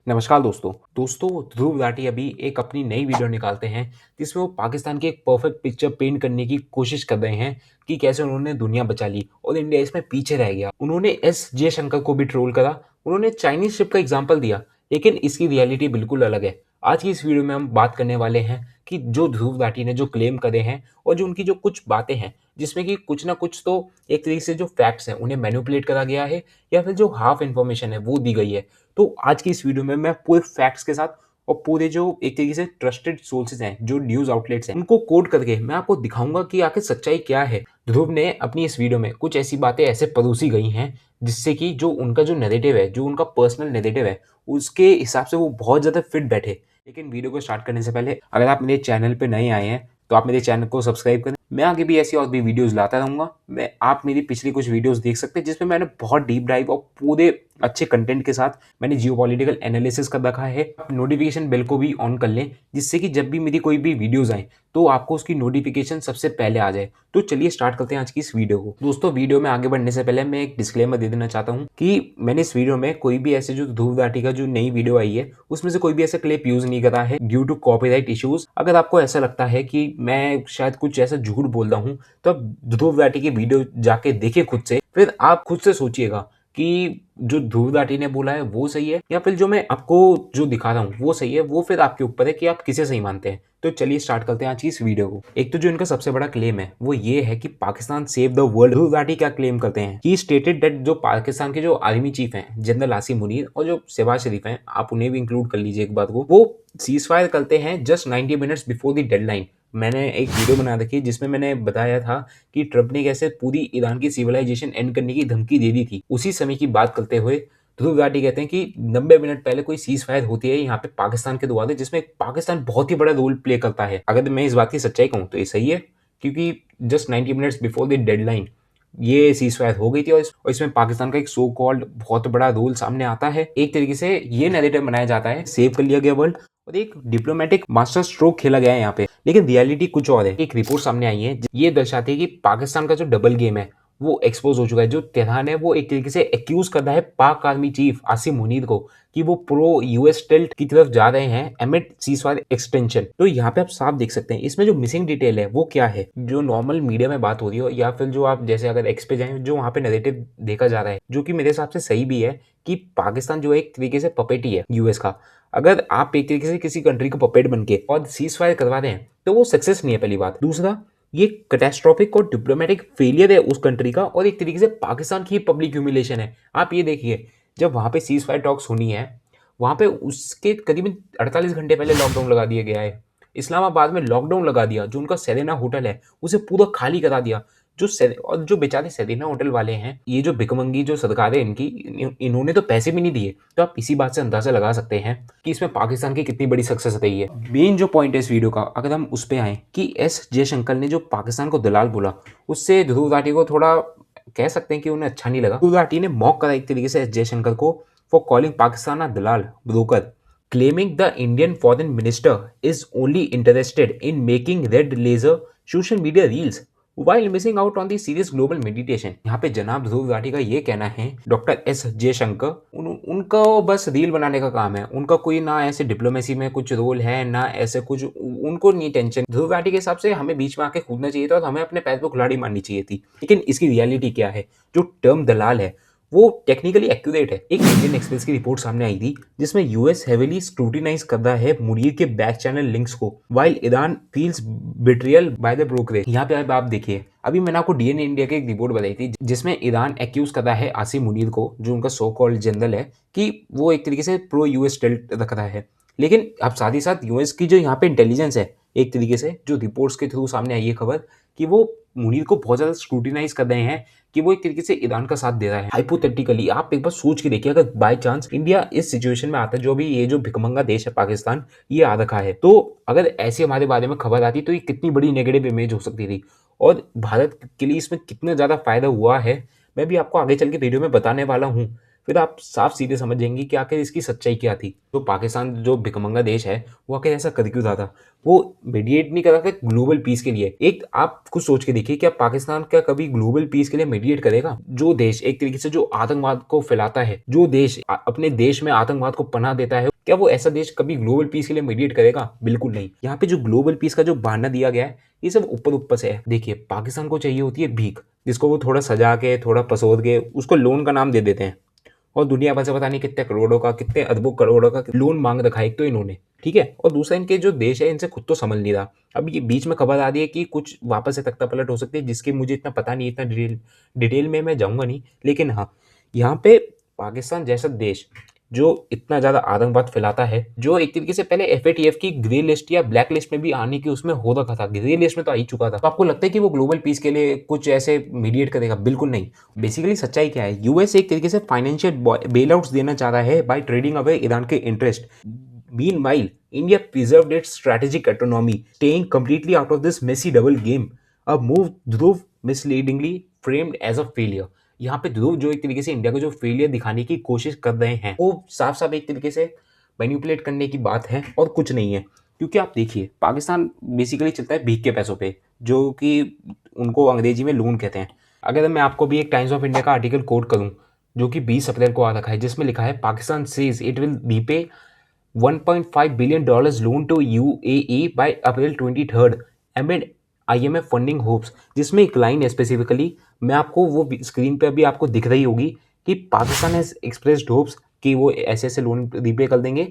नमस्कार दोस्तों ध्रुव राठी अभी एक अपनी नई वीडियो निकालते हैं जिसमें वो पाकिस्तान की एक परफेक्ट पिक्चर पेंट करने की कोशिश कर रहे हैं कि कैसे उन्होंने दुनिया बचा ली और इंडिया इसमें पीछे रह गया। उन्होंने एस जयशंकर को भी ट्रोल करा, उन्होंने चाइनीज शिप का एग्जाम्पल दिया, लेकिन इसकी रियलिटी बिल्कुल अलग है। आज की इस वीडियो में हम बात करने वाले हैं कि जो ध्रुव राठी ने जो क्लेम करे हैं और जो उनकी जो कुछ बातें हैं जिसमें कि कुछ ना कुछ तो एक तरीके से जो फैक्ट्स हैं उन्हें मैनिपुलेट करा गया है या फिर जो हाफ इन्फॉर्मेशन है वो दी गई है। तो आज की इस वीडियो में मैं पूरे फैक्ट्स के साथ और पूरे जो एक तरीके से ट्रस्टेड सोर्सेज हैं, जो न्यूज आउटलेट्स हैं, उनको कोट करके मैं आपको दिखाऊंगा कि आखिर सच्चाई क्या है। ध्रुव ने अपनी इस वीडियो में कुछ ऐसी बातें ऐसे परोसी गई हैं जिससे कि जो उनका जो नैरेटिव है, जो उनका पर्सनल नैरेटिव है, उसके हिसाब से वो बहुत ज्यादा फिट बैठे। लेकिन वीडियो को स्टार्ट करने से पहले अगर आप मेरे चैनल पे नए आए हैं तो आप मेरे चैनल को सब्सक्राइब करें। मैं आगे भी ऐसी और भी वीडियोस लाता रहूंगा। आप मेरी पिछली कुछ वीडियोस देख सकते हैं जिसमें मैंने बहुत डीप डाइव और पूरे अच्छे कंटेंट के साथ मैंने जियोपॉलिटिकल एनालिसिस कर रखा है। आप नोटिफिकेशन बेल को भी ऑन कर लें जिससे कि जब भी मेरी कोई भी वीडियोस आए तो आपको उसकी नोटिफिकेशन सबसे पहले आ जाए। तो चलिए स्टार्ट करते हैं आज की इस वीडियो को। दोस्तों, वीडियो में आगे बढ़ने से पहले मैं एक डिस्क्लेमर दे देना चाहता हूँ कि मैंने इस वीडियो में कोई भी ऐसे जो ध्रुव राठी का जो नई वीडियो आई है उसमें से कोई भी ऐसा क्लिप यूज नहीं करा है ड्यू टू कॉपीराइट इश्यूज। अगर आपको ऐसा लगता है कि मैं शायद कुछ ऐसा झूठ बोल रहा हूँ तो आप ध्रुव राठी की वीडियो जाके देखें खुद से, फिर आप खुद से सोचिएगा कि जो ध्रुव राठी ने बोला है वो सही है या फिर जो मैं आपको जो दिखा रहा हूँ वो सही है। वो फिर आपके ऊपर है कि आप किसे सही मानते हैं। तो चलिए स्टार्ट करते हैं आज की इस वीडियो को। एक तो जो इनका सबसे बड़ा क्लेम है वो ये है कि Pakistan save the world. Dhruv Rathee क्या क्लेम करते हैं कि स्टेटेड दैट जो पाकिस्तान के जो आर्मी चीफ हैं जनरल आसिम मुनीर और जो शहबाज शरीफ हैं, आप उन्हें भी इंक्लूड कर लीजिए एक बात को, वो सीज फायर करते हैं just 90 minutes before the deadline. मैंने एक वीडियो बना रखी है जिसमें मैंने बताया था कि ट्रंप ने कैसे पूरी ईरान की सिविलाइजेशन एंड करने की धमकी दे दी थी। उसी समय की बात करते हुए ध्रुव राठी कहते हैं कि 90 मिनट पहले कोई सीज फायर होती है यहाँ पे पाकिस्तान के द्वारा, जिसमें पाकिस्तान बहुत ही बड़ा रोल प्ले करता है। अगर मैं इस बात की सच्चाई कहूँ तो ये सही है, क्योंकि just 90 minutes before the deadline ये सीज फायर हो गई थी और इसमें पाकिस्तान का एक सो कॉल्ड बहुत बड़ा रोल सामने आता है। एक तरीके से ये नैरेटिव बनाया जाता है सेव कर लिया गया वर्ल्ड और एक डिप्लोमेटिक मास्टर स्ट्रोक खेला गया है यहाँ पे। लेकिन रियलिटी कुछ और है। एक रिपोर्ट सामने आई है ये दर्शाती है कि पाकिस्तान का जो डबल गेम है वो एक्सपोज हो चुका है। जो तेहरान है वो एक तरीके से एक्यूज कर रहा है पाक आर्मी चीफ आसिम मुनीर को कि वो प्रो यूएस टिल्ट की तरफ जा रहे हैं एमिड सीजफायर एक्सटेंशन। तो यहाँ पे आप साफ देख सकते हैं इसमें जो मिसिंग डिटेल है वो क्या है। जो नॉर्मल मीडिया में बात हो रही हो या फिर जो आप जैसे अगर एक्स पे जाए, जो वहाँ पे नैरेटिव देखा जा रहा है जो कि मेरे हिसाब से सही भी है कि पाकिस्तान जो एक तरीके से पपेट ही है यूएस का। अगर आप एक तरीके से किसी कंट्री को पपेट बन के और सीज फायर करवा रहे हैं तो वो सक्सेस नहीं है, पहली बात। दूसरा, ये कैटास्ट्रोफिक और डिप्लोमेटिक फेलियर है उस कंट्री का और एक तरीके से पाकिस्तान की पब्लिक ह्यूमिलेशन है। आप ये देखिए, जब वहाँ पे सीज फायर टॉक्स होनी है वहाँ पे उसके करीबन 48 घंटे पहले लॉकडाउन लगा दिया गया है। इस्लामाबाद में लॉकडाउन लगा दिया, जो उनका सेरेना होटल है उसे पूरा खाली करा दिया। और जो बेचारे सेरेना होटल वाले हैं, ये जो भिकमंगी जो सरकार है इनकी, इन्होंने तो पैसे भी नहीं दिए। तो आप इसी बात से अंदाजा लगा सकते हैं कि इसमें पाकिस्तान की कितनी बड़ी सक्सेस रही है। मेन जो पॉइंट है इस वीडियो का, अगर हम उस पे आए कि एस जयशंकर ने जो पाकिस्तान को दलाल बोला, उससे ध्रुव राठी को थोड़ा कह सकते हैं कि उन्हें अच्छा नहीं लगा। ध्रुव राठी ने मॉक करा एक तरीके से एस जयशंकर को for calling Pakistan a Dalal broker, claiming the Indian foreign minister is only interested in making red laser social media reels while missing out on the serious global meditation। यहाँ पे जनाब ध्रुव राठी का ये कहना है, डॉक्टर एस जयशंकर उनका बस रील बनाने का काम है, उनका कोई ना ऐसे डिप्लोमेसी में कुछ रोल है ना ऐसे कुछ, उनको नहीं टेंशन। ध्रुव राठी के हिसाब से हमें बीच में आके कूदना चाहिए था और हमें अपने पैर पे कुल्हाड़ी मारनी चाहिए थी। लेकिन इसकी रियलिटी क्या है, जो टर्म दलाल है वो टेक्निकली एक्यूरेट है। एक इंडियन एक्सप्रेस की रिपोर्ट सामने आई थी जिसमें यूएस हेवीली स्क्रूटिनाइज कर रहा है मुनीर के बैक चैनल लिंक्स को, while Iran feels betrayal by the brokerage. यहाँ पे आप देखिए, अभी मैंने आपको डीएनए इंडिया की एक रिपोर्ट बताई थी जिसमें ईरान एक्यूज कर रहा है आसिम मुनीर को, जो उनका सो कॉल्ड जनरल है, कि वो एक तरीके से प्रो यूएस टिल्ट रख रहा है। लेकिन अब साथ ही साथ यूएस की जो यहाँ पे इंटेलिजेंस है, एक तरीके से जो रिपोर्ट्स के थ्रू सामने आई है खबर कि वो मुनीर को बहुत ज्यादा स्क्रूटिनाइज कर रहे हैं कि वो एक तरीके से ईरान का साथ दे रहा है। हाइपोथेटिकली आप एक बार सोच के देखिए, अगर बाय चांस इंडिया इस सिचुएशन में आता है, जो भी ये जो भिकमंगा देश है पाकिस्तान ये आ रखा है, तो अगर ऐसे हमारे बारे में खबर आती तो ये कितनी बड़ी नेगेटिव इमेज हो सकती थी और भारत के लिए इसमें कितना ज्यादा फायदा हुआ है मैं भी आपको आगे चल के वीडियो में बताने वाला हूँ। फिर आप साफ सीधे समझ जाएंगे कि आखिर इसकी सच्चाई क्या थी। तो पाकिस्तान जो भिकमंगा देश है वो आखिर ऐसा कर क्यों रहा था, वो मेडिएट नहीं कर रहा था ग्लोबल पीस के लिए। एक आप खुद सोच के देखिए, क्या पाकिस्तान क्या कभी ग्लोबल पीस के लिए मेडिएट करेगा? जो देश एक तरीके से जो आतंकवाद को फैलाता है, जो देश अपने देश में आतंकवाद को पनाह देता है, क्या वो ऐसा देश कभी ग्लोबल पीस के लिए मीडिएट करेगा? बिल्कुल नहीं। यहाँ पे जो ग्लोबल पीस का जो बहाना दिया गया है, ये सब ऊपर ऊपर से है। देखिए, पाकिस्तान को चाहिए होती है भीख, जिसको वो थोड़ा सजा के, थोड़ा पसोद के उसको लोन का नाम दे देते हैं, और दुनिया भर से पता नहीं कितने करोड़ों का, कितने अरबों करोड़ों का लोन मांग रखा है एक तो इन्होंने, ठीक है। और दूसरा, इनके जो देश है इनसे खुद तो संभल नहीं रहा। अब ये बीच में खबर आ रही है कि कुछ वापस से तख्ता पलट हो सकती है, जिसकी मुझे इतना पता नहीं, इतना डिटेल में मैं जाऊंगा नहीं। लेकिन हाँ, यहाँ पे पाकिस्तान जैसा देश जो इतना ज़्यादा आतंकवाद फैलाता है, जो एक तरीके से पहले एफएटीएफ की ग्रे लिस्ट या ब्लैक लिस्ट में भी आने की उसमें हो रखा था, ग्रे लिस्ट में तो आ ही चुका था। तो आपको लगता है कि वो ग्लोबल पीस के लिए कुछ ऐसे मीडिएट करेगा? बिल्कुल नहीं। बेसिकली सच्चाई क्या है, यूएस एक तरीके से फाइनेंशियल बेल आउट्स देना चाह रहा है बाय ट्रेडिंग अवे ईरान के interest. Meanwhile, India preserved its strategic autonomy, staying completely out of this messy double game. A move Dhruv misleadingly framed as a failure. यहाँ पे ध्रुव जो एक तरीके से इंडिया को जो फेलियर दिखाने की कोशिश कर रहे हैं, वो साफ साफ एक तरीके से मैनिपुलेट करने की बात है और कुछ नहीं है। क्योंकि आप देखिए, पाकिस्तान बेसिकली चलता है भीख के पैसों पे, जो कि उनको अंग्रेजी में लोन कहते हैं। अगर मैं आपको भी एक टाइम्स ऑफ इंडिया का आर्टिकल कोट करूं, जो कि 20 अप्रैल को आ रखा है, जिसमें लिखा है Pakistan says it will repay $1.5 billion loan to UAE by April 23rd amid IMF funding hopes, जिसमें एक लाइन है स्पेसिफिकली, मैं आपको वो स्क्रीन पे अभी आपको दिख रही होगी, कि पाकिस्तान हैज एक्सप्रेस्ड होप्स कि वो ऐसे ऐसे लोन रीपे कर देंगे।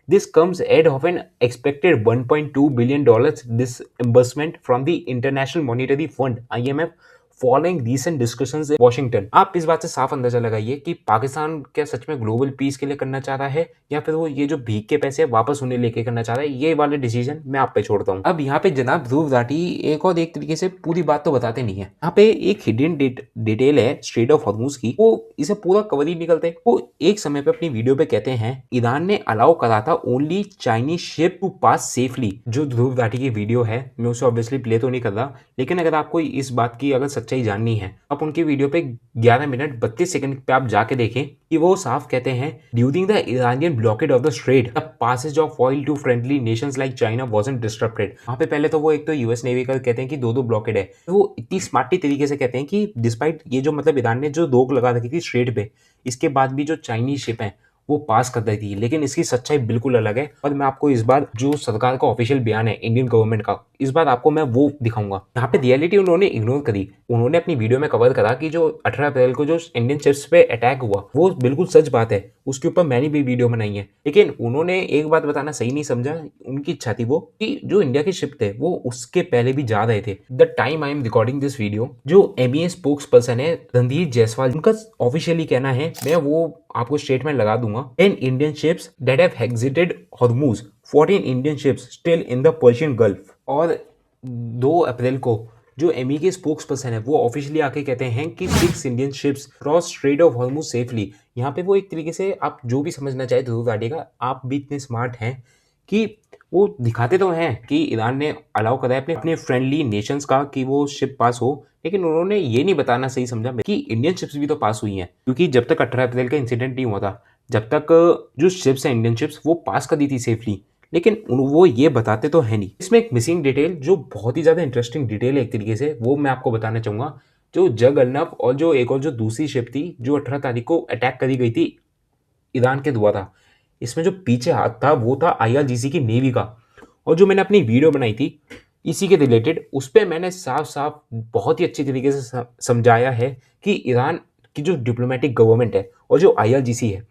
This comes ahead of an expected $1.2 billion disbursement from the international monetary fund IMF following recent discussions in Washington. आप इस बात से साफ अंदाजा लगाइए कि पाकिस्तान क्या सच में ग्लोबल पीस के लिए करना चाह रहा है, या फिर वो ये जो भीख के पैसे वापस उन्हें लेके करना चाह रहा है। ये वाले डिसीजन मैं आप पे छोड़ता हूँ। अब यहाँ पे जनाब ध्रुव राठी एक और एक तरीके से पूरी बात तो बताते नहीं है। यहाँ पे एक हिडन डिटेल है स्ट्रेट ऑफ हॉर्मुज की, वो इसे पूरा कवर ही निकलते। वो एक समय पे अपनी वीडियो पे कहते हैं ईरान ने अलाउ करा था only Chinese ship to pass safely. जो ध्रुव राठी की वीडियो है, मैं उसे ऑब्वियसली प्ले तो नहीं कर रहा, लेकिन अगर आपको इस बात की अगर सच्चाई जाननी है, आप उनकी वीडियो पे 11 मिनट 32 सेकंड पे आप जाके देखें कि वो साफ कहते हैं, during the Iranian blockade of the strait the passage of oil to friendly nations like China wasn't disrupted. वहां पे पहले तो वो एक तो यूएस नेवी का कहते हैं कि दो ब्लॉकेड है, तो वो इतनी स्मार्टली तरीके से कहते हैं कि डिस्पाइट ये जो मतलब ईरान ने जो रोक लगा रखी थी स्ट्रेट पे, इसके बाद भी जो चाइनीज शिप है वो पास कर दी थी। लेकिन इसकी सच्चाई बिल्कुल अलग है, और मैं आपको इस बार जो सरकार का ऑफिशियल बयान है इंडियन गवर्नमेंट का, इस बार आपको मैं वो दिखाऊंगा। यहाँ पे रियलिटी उन्होंने इग्नोर करी। उन्होंने अपनी वीडियो में कवर करा कि जो 18 अप्रैल को जो इंडियन शिप्स पे अटैक हुआ वो बिल्कुल सच बात है, उसके ऊपर मैंने भी वीडियो बनाई है। लेकिन उन्होंने एक बात बताना सही नहीं समझा, उनकी इच्छा थी वो कि जो इंडिया के शिप थे वो उसके पहले भी जा रहे थे। The time I am recording this video, जो एमईए स्पोक्स पर्सन है रणधीर जायसवाल, उनका ऑफिशियली कहना है, मैं वो आपको स्टेटमेंट लगा दूंगा, 10 Indian ships that have exerted Hormuz, 14 Indian ships still in the Persian gulf. और 2 अप्रैल को जो एमई के स्पोक्स पर्सन है वो ऑफिशियली आके कहते हैं कि 6 Indian ships cross straight of Hormuz safely. यहाँ पे वो एक तरीके से आप जो भी समझना चाहे ध्रुव राठी का, आप भी इतने स्मार्ट हैं कि वो दिखाते तो हैं कि ईरान ने अलाउ करा है अपने फ्रेंडली नेशंस का कि वो शिप पास हो, लेकिन उन्होंने ये नहीं बताना सही समझा कि इंडियन शिप्स भी तो पास हुई हैं। क्योंकि जब तक 18 अप्रैल का इंसिडेंट नहीं हुआ था, जब तक जो शिप्स हैं इंडियन शिप्स वो पास कर दी थी सेफली, लेकिन वो ये बताते तो है नहीं। इसमें एक मिसिंग डिटेल जो बहुत ही ज़्यादा इंटरेस्टिंग डिटेल है एक तरीके से, वो मैं आपको बताना चाहूँगा। जो जग अर्नब और जो एक और जो दूसरी शिप थी जो 18 तारीख को अटैक करी गई थी ईरान के द्वारा, इसमें जो पीछे हाथ था वो था आईआरजीसी की नेवी का। और जो मैंने अपनी वीडियो बनाई थी इसी के रिलेटेड, उस पर मैंने साफ साफ बहुत ही अच्छी तरीके से समझाया है कि ईरान की जो डिप्लोमेटिक गवर्नमेंट है और जो आईआरजीसी है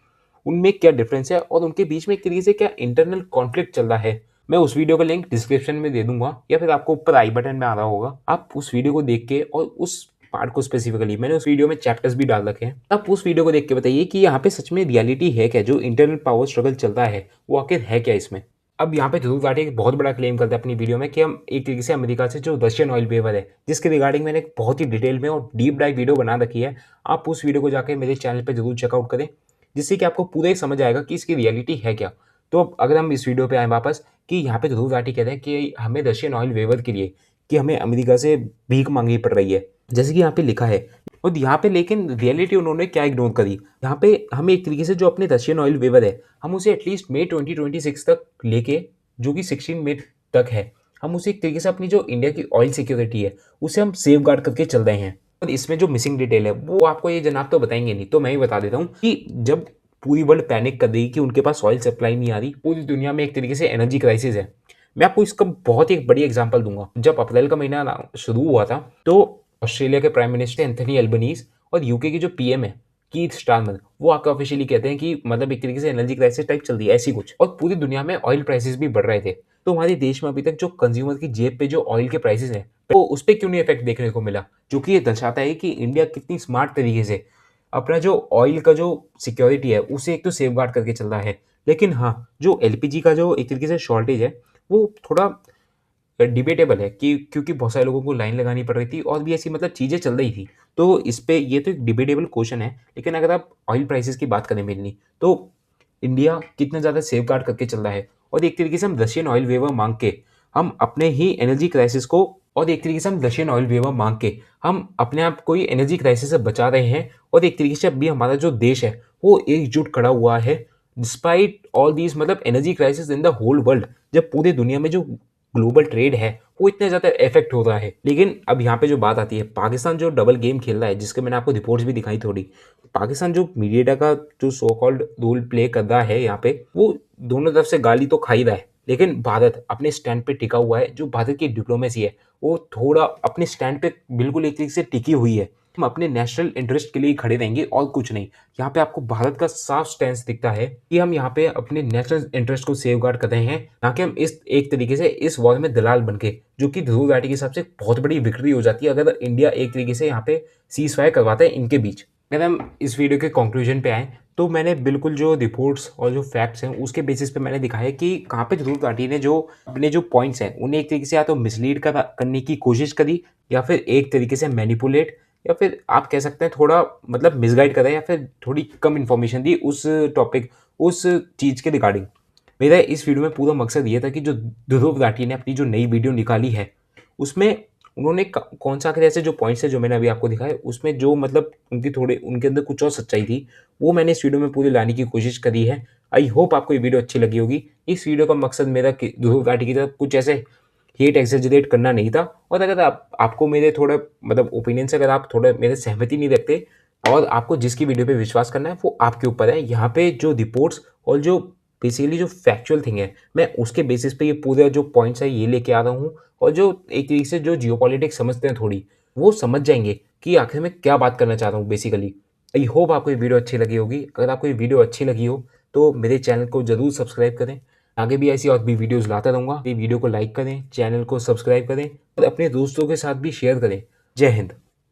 उनमें क्या डिफरेंस है और उनके बीच में एक तरीके से क्या इंटरनल कॉन्फ्लिक्ट चल रहा है। मैं उस वीडियो का लिंक डिस्क्रिप्शन में दे दूंगा, या फिर आपको ऊपर आई बटन में आ रहा होगा। आप उस वीडियो को देख के, और उस पार्ट को स्पेसिफिकली मैंने उस वीडियो में चैप्टर्स भी डाल रखे हैं, आप उस वीडियो को देख के बताइए कि यहाँ पे सच में रियलिटी है क्या, जो इंटरनल पावर स्ट्रगल चलता है वो आखिर है क्या इसमें। अब यहाँ पे ध्रुव राठी एक बहुत बड़ा क्लेम करते हैं अपनी वीडियो में कि हम एक तरीके से अमेरिका से जो रशियन ऑयल वेवर है, जिसके रिगार्डिंग मैंने एक बहुत ही डिटेल में और डीप डाइव वीडियो बना रखी है, आप उस वीडियो को जाकर मेरे चैनल पर जरूर चेकआउट करें, जिससे कि आपको पूरा ही समझ आएगा कि इसकी रियलिटी है क्या। तो अब अगर हम इस वीडियो पे आए वापस, कि यहाँ पे ध्रुव राठी कहते हैं कि हमें रशियन ऑयल वेवर के लिए कि हमें अमेरिका से भीख मांगनी पड़ रही है, जैसे कि यहाँ पे लिखा है। और यहाँ पे लेकिन रियलिटी उन्होंने क्या इग्नोर करी, यहाँ पे हमें एक तरीके से जो अपने रशियन ऑयल वेवर है हम उसे एटलीस्ट मई 2026 तक लेके, जो कि 16 मई तक है, हम उसे एक तरीके से अपनी जो इंडिया की ऑयल सिक्योरिटी है उसे हम सेफ गार्ड करके चल रहे हैं। और इसमें जो मिसिंग डिटेल है वो आपको ये जनाब तो बताएंगे नहीं, तो मैं ही बता देता हूँ कि जब पूरी वर्ल्ड पैनिक कर देगी कि उनके पास ऑयल सप्लाई नहीं आ रही। पूरी दुनिया में एक तरीके से एनर्जी क्राइसिस है। मैं आपको इसका बहुत ही एक बड़ी एग्जांपल दूंगा। जब अप्रैल का महीना शुरू हुआ था तो ऑस्ट्रेलिया के प्राइम मिनिस्टर एंथनी एल्बनीज और यूके की जो पीएम है कीथ स्टारमर, वो आकर ऑफिशियली कहते हैं कि मतलब एक तरीके से एनर्जी क्राइसिस टाइप चल रही है ऐसी कुछ, और पूरी दुनिया में ऑयल प्राइसेस भी बढ़ रहे थे। तो हमारे देश में अभी तक जो कंज्यूमर की जेब पे जो ऑयल के प्राइसेस हैं तो उस पर क्यों नहीं इफेक्ट देखने को मिला, जो कि ये दर्शाता है कि इंडिया कितनी स्मार्ट तरीके से अपना जो ऑयल का जो सिक्योरिटी है उसे एक तो सेफ गार्ड करके चल रहा है। लेकिन हाँ, जो एलपीजी का जो एक तरीके से शॉर्टेज है वो थोड़ा डिबेटेबल है कि क्योंकि बहुत सारे लोगों को लाइन लगानी पड़ रही थी और भी ऐसी मतलब चीज़ें चल रही थी। तो इस पे ये तो एक डिबेटेबल क्वेश्चन है। लेकिन अगर आप ऑयल प्राइसेस की बात करें मेनली, तो इंडिया कितना ज़्यादा सेफ गार्ड करके चल रहा है और एक तरीके से हम रशियन ऑयल वेवर मांग के हम अपने ही एनर्जी क्राइसिस को और एक तरीके से हम रशियन ऑयल वेवर मांग के हम अपने आप को एनर्जी क्राइसिस से बचा रहे हैं। और एक तरीके से अभी हमारा जो देश है वो एकजुट खड़ा हुआ है डिस्पाइट ऑल दीज मतलब energy crisis in the whole world, जब पूरी दुनिया में जो ग्लोबल ट्रेड है वो इतना ज़्यादा इफेक्ट हो रहा है। लेकिन अब यहाँ पे जो बात आती है, पाकिस्तान जो डबल गेम खेल रहा है, जिसके मैंने आपको रिपोर्ट्स भी दिखाई थोड़ी, पाकिस्तान जो मीडिया का जो सो कॉल्ड रोल प्ले कर रहा है यहाँ पे, वो दोनों तरफ से गाली तो खा ही रहा है। लेकिन भारत अपने स्टैंड पे टिका हुआ है। जो भारत की डिप्लोमेसी है वो थोड़ा अपने स्टैंड पे बिल्कुल एक तरीके से टिकी हुई है। हम अपने नेशनल इंटरेस्ट के लिए खड़े रहेंगे और कुछ नहीं। यहाँ पे आपको भारत का साफ स्टैंड दिखता है कि हम यहाँ पे अपने नेशनल इंटरेस्ट को सेव गार्ड कर रहे हैं, ना कि हम इस एक तरीके से इस वॉर में दलाल बन के, जो कि ध्रुव घाटी के हिसाब से बहुत बड़ी विक्ट्री हो जाती है अगर इंडिया एक तरीके से यहाँ पे सीज फायर करवाता है इनके बीच। अगर हम इस वीडियो के कंक्लूजन पे आए तो मैंने बिल्कुल जो रिपोर्ट्स और जो फैक्ट्स हैं उसके बेसिस पे मैंने दिखाया कि कहाँ पे ध्रुव घाटी ने जो अपने जो पॉइंट्स हैं उन्हें एक तरीके से या तो मिसलीड करने की कोशिश करी, या फिर एक तरीके से मैनिपुलेट, या फिर आप कह सकते हैं थोड़ा मतलब मिसगाइड करें, या फिर थोड़ी कम इन्फॉर्मेशन दी उस टॉपिक उस चीज़ के रिगार्डिंग। मेरा इस वीडियो में पूरा मकसद ये था कि जो ध्रुव घाटी ने अपनी जो नई वीडियो निकाली है उसमें उन्होंने कौन सा आखिर ऐसे जो पॉइंट्स है जो मैंने अभी आपको दिखाए उसमें जो मतलब उनकी थोड़े उनके अंदर कुछ और सच्चाई थी वो मैंने इस वीडियो में पूरी लाने की कोशिश करी है। आई होप आपको ये वीडियो अच्छी लगी होगी। इस वीडियो का मकसद मेरा ध्रुव घाटी की तरफ कुछ ऐसे हेट एक्सेजरेट करना नहीं था। और अगर आपको मेरे थोड़ा मतलब ओपिनियन से अगर आप थोड़ा मेरे सहमति नहीं रखते और आपको जिसकी वीडियो पे विश्वास करना है वो आपके ऊपर है। यहाँ पे जो रिपोर्ट्स और जो बेसिकली जो फैक्चुअल थिंग है मैं उसके बेसिस पे ये पूरा जो पॉइंट्स है ये लेके आ रहा हूँ। और जो एक तरीके से जो जियोपॉलिटिक्स समझते हैं थोड़ी वो समझ जाएंगे कि आखिर में क्या बात करना चाह रहा हूँ बेसिकली। आई होप आपको ये वीडियो अच्छी लगी होगी। अगर आपको ये वीडियो अच्छी लगी हो तो मेरे चैनल को ज़रूर सब्सक्राइब करें। आगे भी ऐसी और भी वीडियोस लाता रहूँगा। ये वीडियो को लाइक करें, चैनल को सब्सक्राइब करें और अपने दोस्तों के साथ भी शेयर करें। जय हिंद।